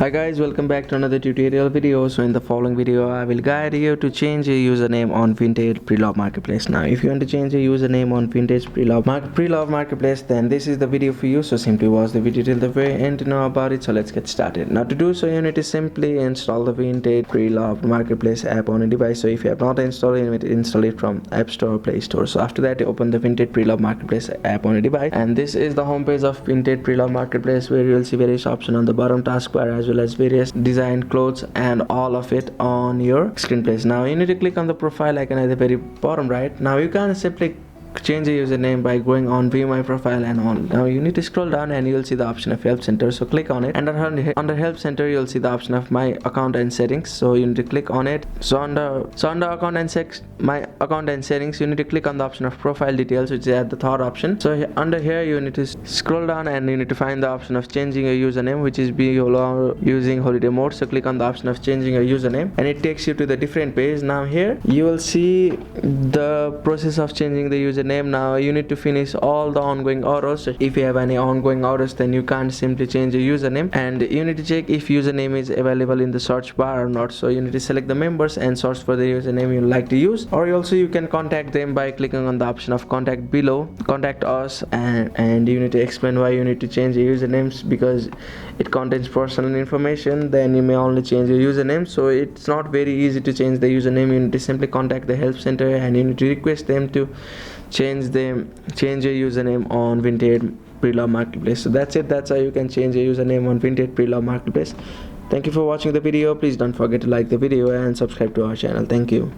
Hi guys, welcome back to another tutorial video. So in the following video I will guide you to change your username on Vinted pre-love marketplace. Now if you want to change your username on Vinted pre-love marketplace, then this is the video for you. So simply watch the video till the very end to know about it. So let's get started. Now to do so, you need to simply install the Vinted pre-love marketplace app on a device. So if you have not installed it, you need to install it from App Store or Play Store. So after that, you open the Vinted pre-love marketplace app on a device, and this is the homepage of Vinted pre-love marketplace, where you will see various options on the bottom taskbar as well as various design clothes and all of it on your screen place. Now you need to click on the profile icon at the very bottom right. Now you can simply change your username by going on view my profile and on. Now you need to scroll down and you'll see the option of help center, so click on it, and under help center you'll see the option of my account and settings, so you need to click on it. So under account and my account and settings, you need to click on the option of profile details, which is at the third option. So under here you need to scroll down and you need to find the option of changing your username, which is using holiday mode. So click on the option of changing your username and it takes you to the different page. Now here you will see the process of changing the username. Now you need to finish all the ongoing orders. If you have any ongoing orders, then you can't simply change your username, and you need to check if username is available in the search bar or not. So you need to select the members and search for the username you like to use, or you can contact them by clicking on the option of contact below, contact us, and you need to explain why you need to change your usernames, because it contains personal information. Then you may only change your username, so it's not very easy to change the username. You need to simply contact the help center and you need to request them to change your username on Vinted pre-love marketplace. So that's it. That's how you can change your username on Vinted pre-love marketplace. Thank you for watching the video. Please don't forget to like the video and subscribe to our channel. Thank you.